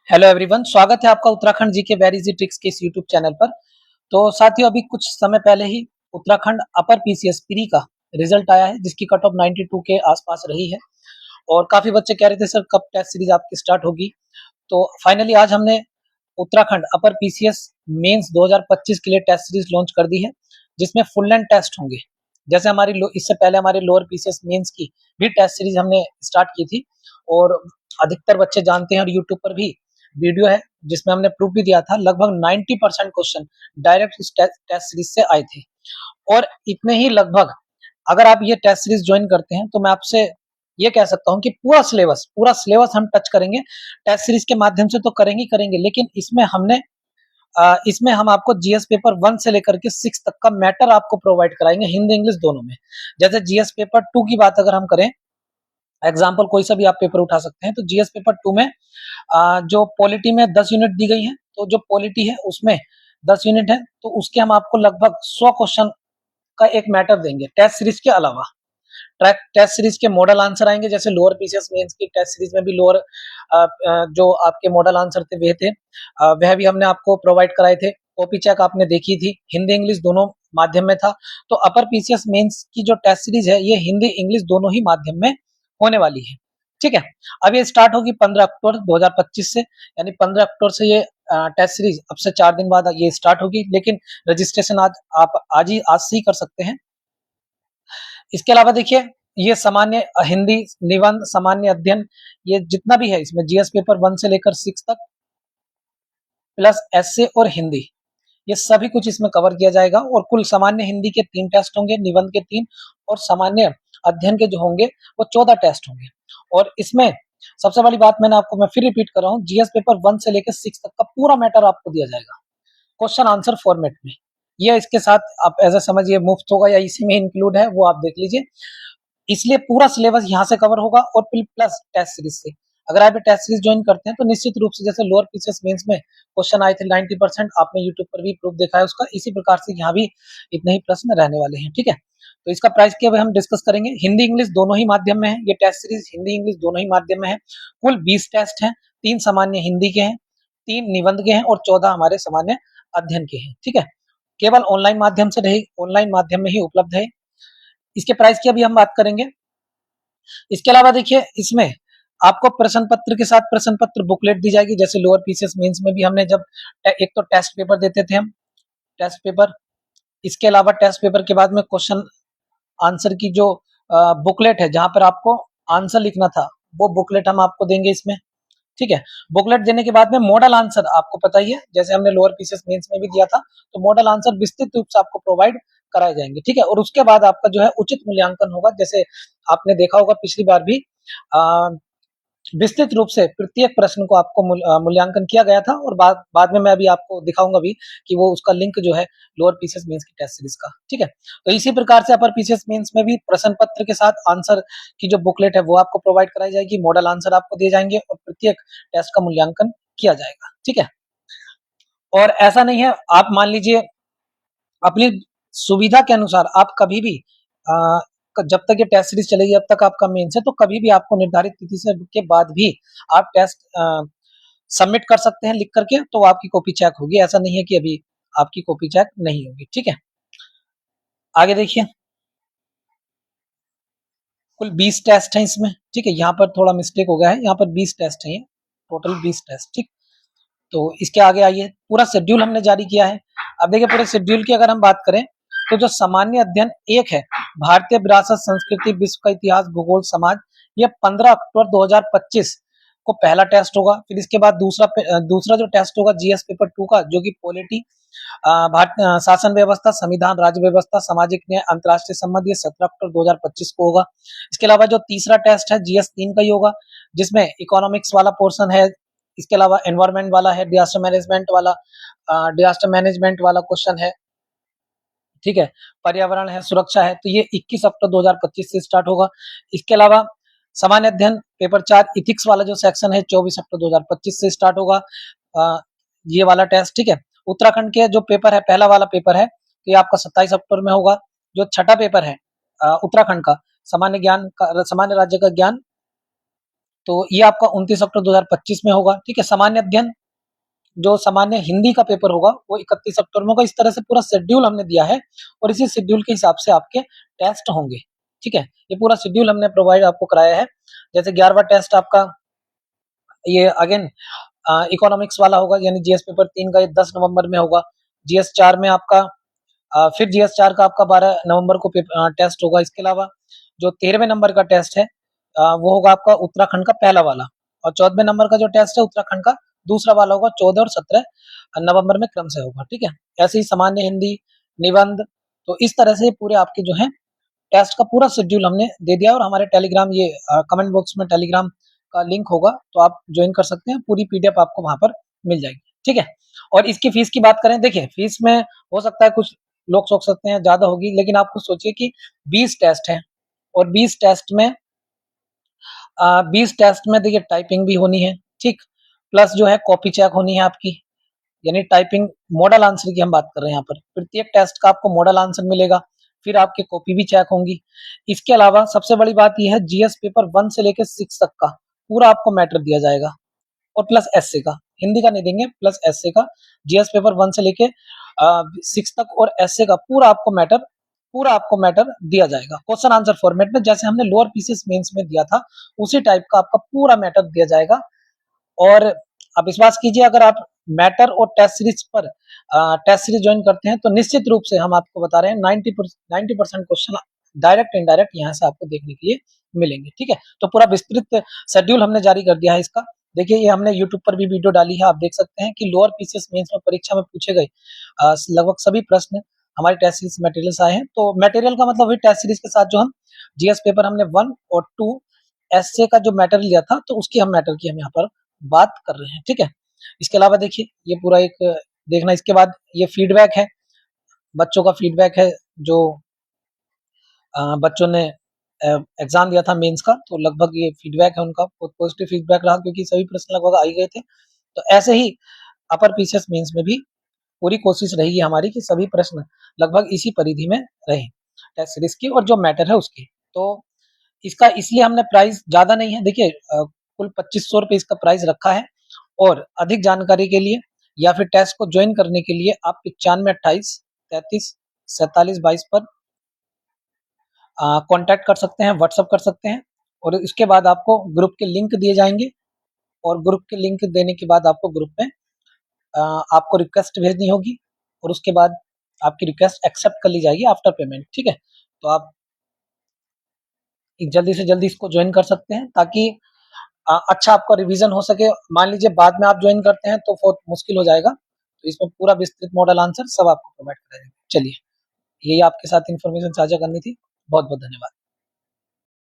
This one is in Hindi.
हेलो एवरीवन, स्वागत है आपका उत्तराखंड जी के वेरी इजी ट्रिक्स के इस यूट्यूब चैनल पर। तो साथियों, अभी कुछ समय पहले ही उत्तराखंड अपर पीसीएस प्री का रिजल्ट आया है, जिसकी कट ऑफ 92 के आसपास रही है। और काफी बच्चे कह रहे थे सर कब टेस्ट सीरीज आपकी स्टार्ट होगी। तो फाइनली आज हमने उत्तराखंड अपर पीसीएस मेंस 2025 के लिए टेस्ट सीरीज लॉन्च कर दी है, जिसमें फुल लेंथ टेस्ट होंगे। जैसे इससे पहले हमारे लोअर पीसीएस मेंस की भी टेस्ट सीरीज हमने स्टार्ट की थी, और अधिकतर बच्चे जानते हैं, और यूट्यूब पर भी वीडियो है जिसमें हमने प्रूफ भी दिया था। लगभग 90% क्वेश्चन डायरेक्ट इस टेस्ट सीरीज से आए थे। और इतने ही लगभग, अगर आप ये टेस्ट सीरीज ज्वाइन करते हैं तो मैं आपसे ये कह सकता हूं कि पूरा सिलेबस हम टच करेंगे। टेस्ट सीरीज के माध्यम से तो करेंगे, लेकिन इसमें हम आपको जीएस पेपर 1 से लेकर के 6 तक का मैटर आपको प्रोवाइड कराएंगे, हिंदी इंग्लिश दोनों में। जैसे जीएस पेपर 2 की बात अगर हम करें, एग्जाम्पल कोई सा भी आप पेपर उठा सकते हैं, तो जीएस पेपर 2 में जो पॉलिटी में 10 यूनिट दी गई है, तो जो पॉलिटी है उसमें 10 यूनिट है, तो उसके हम आपको लगभग 100 क्वेश्चन का एक मैटर देंगे टेस्ट सीरीज के अलावा। टेस्ट सीरीज के मॉडल आंसर आएंगे, जैसे लोअर पीसीएस मेंस की टेस्ट सीरीज में भी लोअर जो आपके मॉडल आंसर थे वे थे, वह भी हमने आपको प्रोवाइड कराए थे। कॉपी चेक आपने देखी थी, हिंदी इंग्लिश दोनों माध्यम में था। तो अपर पीसीएस मेंस की जो टेस्ट सीरीज है, ये हिंदी इंग्लिश दोनों ही माध्यम में होने वाली है। ठीक है, अब ये स्टार्ट होगी 15 अक्टूबर 2025 से, यानी 15 अक्टूबर से ये टेस्ट सीरीज अब से 4 दिन बाद ये स्टार्ट होगी। लेकिन रजिस्ट्रेशन आज से ही कर सकते हैं। इसके अलावा देखिए, ये सामान्य हिंदी निबंध, सामान्य अध्ययन, ये जितना भी है इसमें जीएस पेपर 1 से लेकर 6 तक, प्लस एसए और हिंदी, ये सभी कुछ इसमें कवर किया जाएगा। और कुल सामान्य हिंदी के 3 टेस्ट होंगे, निबंध के 3, और सामान्य अध्ययन के जो होंगे वो 14 टेस्ट होंगे। और इसमें सबसे बड़ी बात मैं फिर रिपीट कर रहा हूँ, जीएस पेपर 1 से लेकर 6 तक का पूरा मैटर आपको दिया जाएगा क्वेश्चन आंसर फॉर्मेट में। ये इसके साथ आप ऐसा समझिए मुफ्त होगा या इसी में इंक्लूड है, वो आप देख लीजिए। इसलिए पूरा सिलेबस यहाँ से कवर होगा, और प्लस टेस्ट सीरीज से। अगर आप टेस्ट सीरीज ज्वाइन करते हैं तो निश्चित रूप से, जैसे लोअर पीसीएस मेंस में क्वेश्चन आए थे 90%, आपने यूट्यूब पर भी प्रूफ देखा है उसका, इसी प्रकार से यहाँ भी इतने ही प्रश्न रहने वाले हैं। ठीक है, तो इसका प्राइस क्या हम डिस्कस करेंगे। हिंदी इंग्लिश दोनों ही माध्यम में है, ये टेस्ट सीरीज हिंदी इंग्लिश दोनों ही माध्यम में है। कुल 20 टेस्ट हैं, 3 सामान्य हिंदी के हैं, 3 निबंध के हैं, और 14 हमारे सामान्य अध्ययन के हैं। ठीक है, केवल ऑनलाइन माध्यम से रही, ऑनलाइन माध्यम में ही उपलब्ध है। इसके प्राइस की अभी हम बात करेंगे। इसके अलावा देखिए, इसमें आपको प्रश्न पत्र के साथ प्रश्न पत्र बुकलेट दी जाएगी, जैसे लोअर पीसीएस मेंस में भी हमने जब एक तो टेस्ट पेपर देते थे हम, टेस्ट पेपर, इसके अलावा टेस्ट पेपर के बाद में क्वेश्चन आंसर की जो बुकलेट है, जहां पर आपको आंसर लिखना था, वो बुकलेट हम आपको देंगे इसमें। ठीक है, बुकलेट देने के बाद में मॉडल आंसर आपको पता ही है, जैसे हमने लोअर पीसीएस मेंस में भी दिया था, तो मॉडल आंसर विस्तृत रूप से आपको प्रोवाइड कराए जाएंगे। ठीक है, और उसके बाद आपका जो है उचित मूल्यांकन होगा। जैसे आपने देखा होगा पिछली बार भी विस्तृत रूप से प्रत्येक प्रश्न को आपको मूल्यांकन किया गया था, और बाद में मैं अभी आपको दिखाऊंगा भी कि वो उसका लिंक जो है लोअर पीसीएस मेंस की टेस्ट सीरीज का। ठीक है, तो इसी प्रकार से अपर पीसीएस मेंस में भी प्रश्न पत्र के साथ आंसर की जो बुकलेट है वो आपको प्रोवाइड कराई जाएगी, मॉडल आंसर आपको दिए जाएंगे, और प्रत्येक टेस्ट का मूल्यांकन किया जाएगा। ठीक है, और ऐसा नहीं है, आप मान लीजिए अपनी सुविधा के अनुसार आप कभी भी जब तक ये टेस्ट सीरीज चलेगी, जब तक आपका मेंस है, तो कभी भी आपको निर्धारित तिथि से के बाद भी आप टेस्ट सबमिट कर सकते हैं लिख करके, तो आपकी कॉपी चेक होगी। ऐसा नहीं है कि अभी आपकी कॉपी चेक नहीं होगी। ठीक है, आगे देखिए, कुल 20 टेस्ट हैं इसमें। ठीक है, यहाँ पर थोड़ा मिस्टेक हो गया है, यहाँ पर 20 टेस्ट है, टोटल 20 टेस्ट। ठीक, तो इसके आगे आइए, पूरा शेड्यूल हमने जारी किया है। अब देखिए, पूरे शेड्यूल की अगर हम बात करें, तो जो सामान्य अध्ययन 1 है, भारतीय विरासत संस्कृति विश्व का इतिहास भूगोल समाज, ये 15 अक्टूबर 2025 को पहला टेस्ट होगा। फिर इसके बाद दूसरा जो टेस्ट होगा जीएस पेपर 2 का, जो कि पॉलिटी, भारत शासन व्यवस्था, संविधान, राज्य व्यवस्था, सामाजिक न्याय, अंतर्राष्ट्रीय संबंध, ये 17 अक्टूबर 2025 को होगा। इसके अलावा जो तीसरा टेस्ट है जीएस 3 का ही होगा, जिसमें इकोनॉमिक्स वाला पोर्शन है। इसके अलावा एनवायरमेंट वाला है, डिजास्टर मैनेजमेंट वाला क्वेश्चन है। ठीक है, पर्यावरण है, सुरक्षा है, तो ये 21 अक्टूबर 2025 से स्टार्ट होगा। इसके अलावा सामान्य अध्ययन पेपर 4 इथिक्स वाला जो सेक्शन है, 24 अक्टूबर 2025 से स्टार्ट होगा ये वाला टेस्ट। ठीक है, उत्तराखंड के जो पेपर है, पहला वाला पेपर है, तो ये आपका 27 अक्टूबर में होगा। जो छठा पेपर है उत्तराखंड का, सामान्य राज्य का ज्ञान, तो ये आपका 29 अक्टूबर 2025 में होगा, ठीक है। सामान्य अध्ययन जो सामान्य हिंदी का पेपर होगा वो 31 अक्टूबर में होगा। इस तरह से पूरा शेड्यूल हमने दिया है और इसी शेड्यूल के हिसाब से आपके टेस्ट होंगे, ठीक है। ये पूरा शेड्यूल हमने प्रोवाइड आपको कराया है। जैसे 11वां टेस्ट आपका ये अगेन इकोनॉमिक्स वाला होगा, यानी जीएस पेपर 3 का ये 10 नवंबर में होगा। जीएस 4 में आपका फिर जीएस 4 का आपका 12 नवंबर को टेस्ट होगा। इसके अलावा जो 13वें नंबर का टेस्ट है वो होगा आपका उत्तराखंड का पहला वाला, और 14वें नंबर का जो टेस्ट है उत्तराखंड का दूसरा वाला होगा, 14 और 17 नवंबर में क्रम से होगा, ठीक है। ऐसे ही सामान्य हिंदी, निबंध, तो इस तरह से पूरे आपके जो है टेस्ट का पूरा शेड्यूल हमने दे दिया। और हमारे टेलीग्राम ये कमेंट बॉक्स में टेलीग्राम का लिंक होगा, तो आप ज्वाइन कर सकते हैं। पूरी पीडीएफ आपको वहां पर मिल जाएगी, ठीक है। और इसकी फीस की बात करें, देखिए फीस में हो सकता है कुछ लोग सोच सकते हैं ज्यादा होगी, लेकिन आपको सोचिए कि 20 टेस्ट हैं और 20 टेस्ट में देखिए टाइपिंग भी होनी है, ठीक, प्लस जो है कॉपी चेक होनी है आपकी, यानी टाइपिंग मॉडल आंसर की हम बात कर रहे हैं यहाँ पर। प्रत्येक टेस्ट का आपको मॉडल आंसर मिलेगा, फिर आपकी कॉपी भी चेक होंगी। इसके अलावा सबसे बड़ी बात यह है, जीएस पेपर 1 से लेकर 6 तक का पूरा आपको मैटर दिया जाएगा, और प्लस एसए का, हिंदी का नहीं देंगे, प्लस एसए का। जीएस पेपर 1 से लेके 6 तक और एसए का पूरा आपको मैटर दिया जाएगा क्वेश्चन आंसर फॉर्मेट में, जैसे हमने लोअर पीसीएस मेंस में दिया था उसी टाइप का आपका पूरा मैटर दिया जाएगा। और आप विश्वास कीजिए, अगर आप मैटर और टेस्ट सीरीज ज्वाइन करते हैं तो निश्चित रूप से हम आपको बता रहे हैं 90% क्वेश्चन डायरेक्ट इनडायरेक्ट यहाँ से आपको देखने के लिए मिलेंगे, ठीक है। तो पूरा विस्तृत शेड्यूल हमने जारी कर दिया है इसका। देखिए ये हमने यूट्यूब पर भी वीडियो डाली है, आप देख सकते हैं कि लोअर पीसीएस मेंस में परीक्षा में पूछे गए लगभग सभी प्रश्न हमारे टेस्ट सीरीज मटेरियल्स आए हैं। तो मटेरियल का मतलब वही टेस्ट सीरीज के साथ जो हम जीएस पेपर हमने 1 और 2 एसए का जो मैटर लिया था, तो उसकी हम मैटर की हम यहाँ पर बात कर रहे हैं, ठीक है। इसके अलावा देखिए ये पूरा एक देखना, इसके बाद ये फीडबैक है, बच्चों का फीडबैक है, जो बच्चों ने एग्जाम दिया था मेंस का, तो लगभग ये फीडबैक है उनका बहुत पॉजिटिव फीडबैक रहा, क्योंकि सभी प्रश्न लगभग आ ही गए थे। तो ऐसे ही अपर पीसीएस मेंस में भी पूरी कोशिश रहेगी हमारी कि सभी प्रश्न लगभग इसी परिधि में रहे टेस्ट सीरीज की, और जो मैटर है उसकी। तो इसका इसलिए हमने प्राइस ज्यादा नहीं है, देखिए कुल 2500 रुपये इसका प्राइस रखा है। और अधिक जानकारी के लिए या फिर टेस्ट को ज्वाइन करने के लिए आप 9528334722 पर कांटेक्ट कर सकते हैं, व्हाट्सअप कर सकते हैं। और इसके बाद आपको ग्रुप के लिंक दिए जाएंगे, और ग्रुप के लिंक देने के बाद आपको ग्रुप में आपको रिक्वेस्ट भेजनी होगी, और उसके बाद आपकी रिक्वेस्ट एक्सेप्ट कर ली जाएगी आफ्टर पेमेंट, ठीक है। तो आप जल्दी से जल्दी इसको ज्वाइन कर सकते हैं, ताकि अच्छा आपका रिवीजन हो सके। मान लीजिए बाद में आप ज्वाइन करते हैं तो बहुत मुश्किल हो जाएगा, तो इसमें पूरा विस्तृत मॉडल आंसर सब आपको प्रोवाइड कराएंगे। चलिए, यही आपके साथ इन्फॉर्मेशन साझा करनी थी। बहुत बहुत धन्यवाद।